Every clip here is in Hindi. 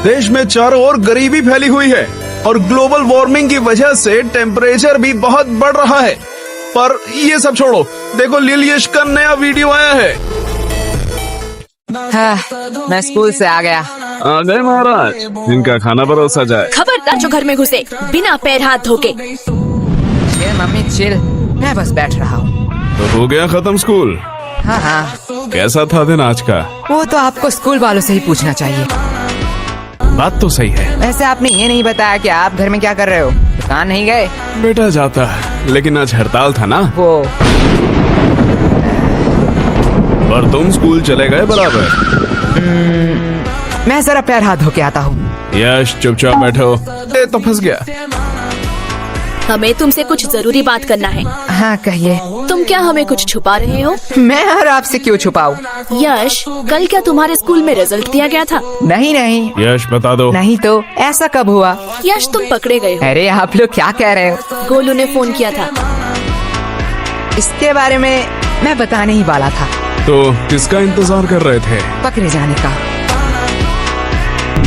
देश में चारों ओर गरीबी फैली हुई है और ग्लोबल वार्मिंग की वजह से टेम्परेचर भी बहुत बढ़ रहा है। पर ये सब छोड़ो, देखो लिल यश का नया वीडियो आया है। मैं स्कूल से आ गया। आ गए महाराज, इनका खाना परोसा जाए। खबरदार जो घर में घुसे बिना पैर हाथ धोके। ये मम्मी चिल, मैं बस बैठ रहा हूँ। तो हो गया खत्म स्कूल? हाँ, कैसा था दिन आज का? वो तो आपको स्कूल वालों से ही पूछना चाहिए। बात तो सही है। वैसे आपने ये नहीं बताया कि आप घर में क्या कर रहे हो? दुकान नहीं गए? बेटा जाता है, लेकिन आज हड़ताल था ना। वो पर तुम स्कूल चले गए बराबर। मैं जरा पैर हाथ धो के आता हूँ। यश चुपचाप बैठो। ये तो फंस गया। हमें तुमसे कुछ जरूरी बात करना है। हाँ कहिए। तुम क्या हमें कुछ छुपा रहे हो? मैं और आपसे क्यों छुपाऊं? यश, कल क्या तुम्हारे स्कूल में रिजल्ट दिया गया था? नहीं। यश बता दो। नहीं तो ऐसा कब हुआ? यश, तुम पकड़े गए हो। अरे आप लोग क्या कह रहे हो? गोलू ने फोन किया था। इसके बारे में मैं बताने ही वाला था। तो किसका इंतजार कर रहे थे? पकड़े जाने का।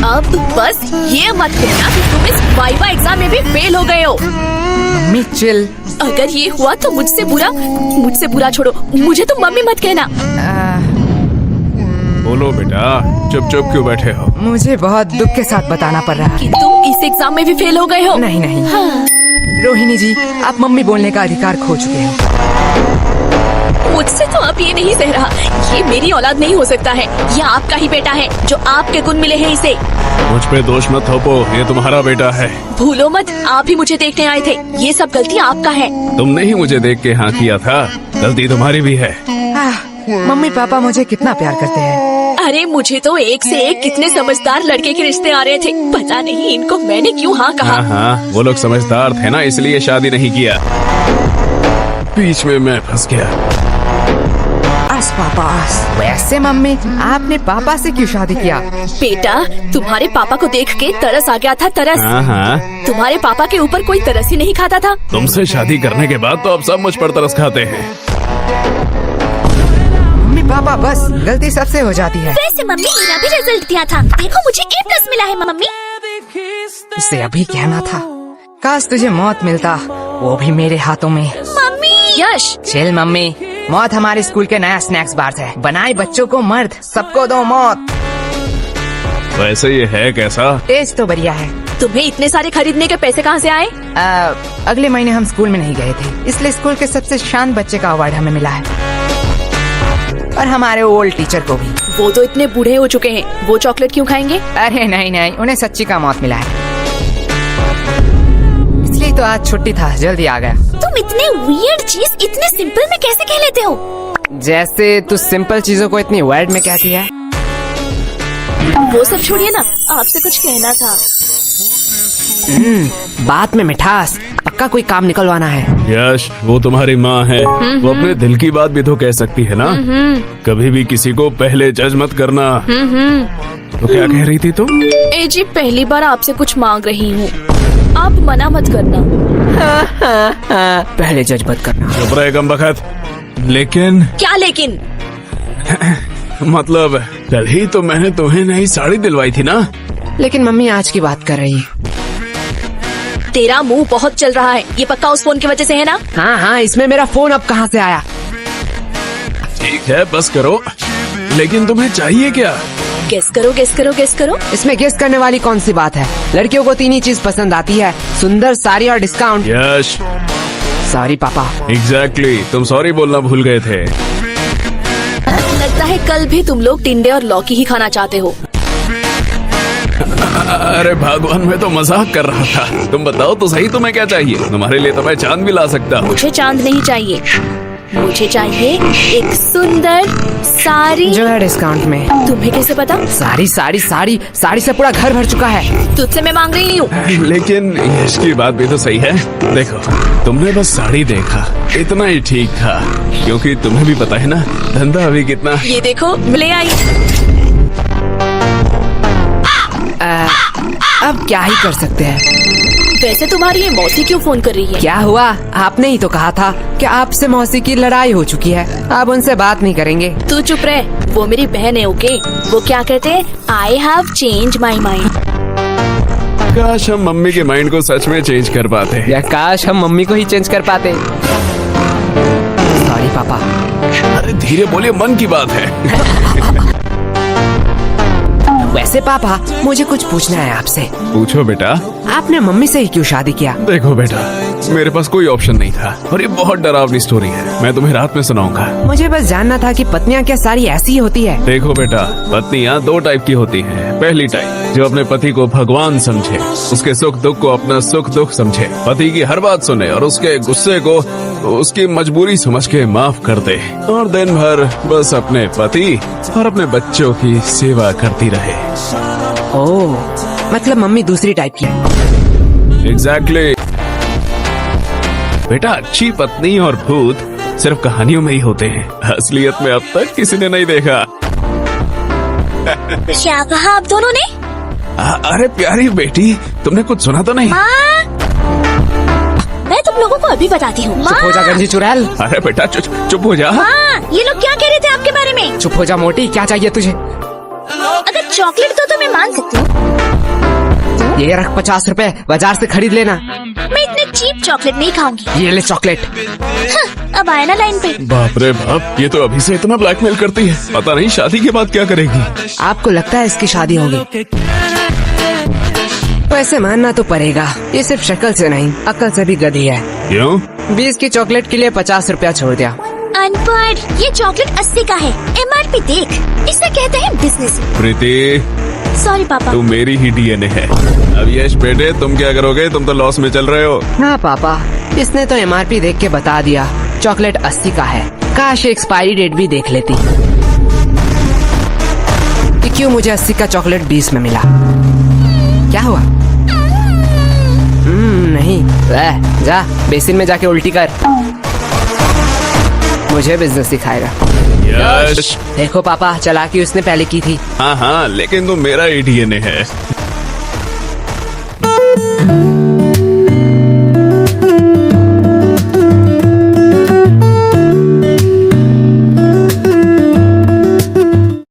अब बस ये मत कहना कि तुम इस वाइवा एग्जाम में भी फेल हो गए हो। Mummy chill. अगर ये हुआ तो मुझसे बुरा छोड़ो, मुझे तो मम्मी मत कहना। बोलो बेटा, चुप क्यों बैठे हो? मुझे बहुत दुख के साथ बताना पड़ रहा है कि तुम इस एग्जाम में भी फेल हो गए हो। नहीं। हाँ। रोहिणी जी, आप मम्मी बोलने का अधिकार खो चुके हैं। मुझसे तो अब ये नहीं सह रहा। ये मेरी औलाद नहीं हो सकता है। ये आपका ही बेटा है, जो आपके गुण मिले हैं इसे। मुझ पे दोष मत थोपो, ये तुम्हारा बेटा है। भूलो मत, आप ही मुझे देखने आए थे। ये सब गलती आपका है। तुमने ही मुझे देख के हाँ किया था, गलती तुम्हारी भी है। मम्मी पापा मुझे कितना प्यार करते हैं। अरे मुझे तो एक से एक कितने समझदार लड़के के रिश्ते आ रहे थे। पता नहीं इनको मैंने क्यों हाँ कहा। हाँ, वो लोग समझदार थे ना, इसलिए शादी नहीं किया। बीच में मैं फंस गया। पापा, वैसे मम्मी आपने पापा से क्यों शादी किया? बेटा, तुम्हारे पापा को देख के तरस आ गया था। तरस। हाँ। तुम्हारे पापा के ऊपर कोई तरस ही नहीं खाता था। तुमसे शादी करने के बाद तो अब सब मुझ पर तरस खाते हैं। मम्मी पापा, बस गलती सबसे हो जाती है। वैसे मम्मी, मेरा भी रिजल्ट दिया था। देखो मुझे A+ मिला है मम्मी। इसे अभी कहना था। काश तुझे मौत मिलता, वो भी मेरे हाथों में। मम्मी। यश चिल मम्मी, मौत हमारे स्कूल के नया स्नैक्स बार है। बनाए बच्चों को मर्द, सबको दो मौत। वैसे ये है कैसा? टेस्ट तो बढ़िया है। तुम्हें इतने सारे खरीदने के पैसे कहाँ से आए? अगले महीने हम स्कूल में नहीं गए थे, इसलिए स्कूल के सबसे शांत बच्चे का अवार्ड हमें मिला है। और हमारे ओल्ड टीचर को भी। वो तो इतने बूढ़े हो चुके हैं, वो चॉकलेट क्यों खाएंगे? अरे नहीं, उन्हें सच्ची का मौत मिला है, इसलिए तो आज छुट्टी था, जल्दी आ गया। तुम इतने वियर्ड चीज इतने सिंपल में कैसे कह लेते हो? जैसे तू सिंपल चीजों को इतनी वर्ड में कहती है। वो सब छोड़िए ना, आपसे कुछ कहना था। बात में मिठास, पक्का कोई काम निकलवाना है। यश, वो तुम्हारी माँ है, वो अपने दिल की बात भी तो कह सकती है ना। कभी भी किसी को पहले जज मत करना। तो क्या कह रही थी तुम? ए जी, पहली बार आपसे कुछ मांग रही हूँ, आप मना मत करना। पहले जज मत करना। चुप रहे कमबख्त। लेकिन क्या लेकिन? मतलब कल ही तो मैंने तुम्हें नई साड़ी दिलवाई थी ना। लेकिन मम्मी आज की बात कर रही है। तेरा मुंह बहुत चल रहा है, ये पक्का उस फोन की वजह से है ना? हाँ, इसमें मेरा फोन अब कहाँ से आया? ठीक है, बस करो। लेकिन तुम्हें चाहिए क्या? गेस करो। इसमें गेस करने वाली कौन सी बात है? लड़कियों को 3 ही चीज पसंद आती है, सुंदर, साड़ी और डिस्काउंट। यश। सॉरी पापा। एग्जैक्टली, तुम सॉरी बोलना भूल गए थे। लगता है कल भी तुम लोग टिंडे और लौकी ही खाना चाहते हो। अरे भगवान, मैं तो मजाक कर रहा था। तुम बताओ तो सही, तुम्हें क्या चाहिए? तुम्हारे लिए तो मैं चांद भी ला सकता हूँ। मुझे चांद नहीं चाहिए, मुझे चाहिए एक सुंदर साड़ी जो है डिस्काउंट में। तुम्हें कैसे पता? साड़ी से पूरा घर भर चुका है। तुझसे मैं मांग रही हूँ। लेकिन यश की बात भी तो सही है। देखो, तुमने बस साड़ी देखा, इतना ही ठीक था, क्योंकि तुम्हें भी पता है ना धंधा अभी कितना। ये देखो, ले आई। अब क्या ही कर सकते हैं। वैसे तुम्हारी ये मौसी क्यों फोन कर रही है? क्या हुआ? आपने ही तो कहा था कि आपसे मौसी की लड़ाई हो चुकी है, अब उनसे बात नहीं करेंगे। तू चुप रह, वो मेरी बहन है। ओके, वो क्या कहते हैं, I have change my mind. काश हम मम्मी के माइंड को सच में चेंज कर पाते। या काश हम मम्मी को ही चेंज कर पाते। सॉरी पापा। अरे धीरे बोलिए, मन की बात है। वैसे पापा, मुझे कुछ पूछना है आपसे। पूछो बेटा। आपने मम्मी से ही क्यों शादी किया? देखो बेटा, मेरे पास कोई ऑप्शन नहीं था और ये बहुत डरावनी स्टोरी है, मैं तुम्हें रात में सुनाऊंगा। मुझे बस जानना था कि पत्नियां क्या सारी ऐसी ही होती है? देखो बेटा, पत्नियां दो टाइप की होती हैं। पहली टाइप जो अपने पति को भगवान समझे, उसके सुख दुख को अपना सुख दुख समझे, पति की हर बात सुने और उसके गुस्से को उसकी मजबूरी समझ के माफ कर दे और दिन भर बस अपने पति और अपने बच्चों की सेवा करती रहे। ओह, मतलब मम्मी दूसरी टाइप की है। एग्जैक्टली। बेटा, अच्छी पत्नी और भूत सिर्फ कहानियों में ही होते हैं, असलियत में अब तक किसी ने नहीं देखा। क्या कहा आप दोनों ने? अरे प्यारी बेटी, तुमने कुछ सुना तो नहीं? माँ, मैं तुम लोगों को अभी बताती हूँ। चुप हो जा गंजी चुड़ैल। अरे बेटा चुप हो जा। माँ, ये लोग क्या कह रहे थे आपके बारे में? चुप हो जा मोटी, क्या चाहिए तुझे? अगर चॉकलेट दो तो मैं मान सकती हूँ। ये रख 50 रुपए, बाजार से खरीद लेना। मैं इतने चीप चॉकलेट नहीं खाऊंगी। ये ले चॉकलेट। अब आया ना लाइन पे। बाप रे बाप, ये तो अभी से इतना ब्लैकमेल करती है, पता नहीं शादी के बाद क्या करेगी। आपको लगता है इसकी शादी होगी? वैसे मानना तो पड़ेगा, ये सिर्फ शक्ल से नहीं, अक्ल से भी गधी है। क्यों? 20 की चॉकलेट के लिए 50 रुपया छोड़ दिया। अनपढ़, ये चॉकलेट 80 का है, MRP देख, इसे कहते हैं बिजनेस। प्रीति, सॉरी पापा। तू मेरी ही DNA है। अब यश बेटे, तुम क्या करोगे? तुम तो लॉस में चल रहे हो। हाँ पापा, इसने तो MRP देख के बता दिया, चॉकलेट 80 का है। काश एक्सपायरी डेट भी देख लेती। कि क्यों मुझे 80 का चॉकलेट 20 में मिला? क्या हुआ? नहीं, जा बेसिन में जाके उल्टी कर, मुझे बिजनेस सिखाएगा। यश, देखो पापा, चालाकी उसने पहले की थी। हाँ हाँ, लेकिन तुम मेरा ही DNA है,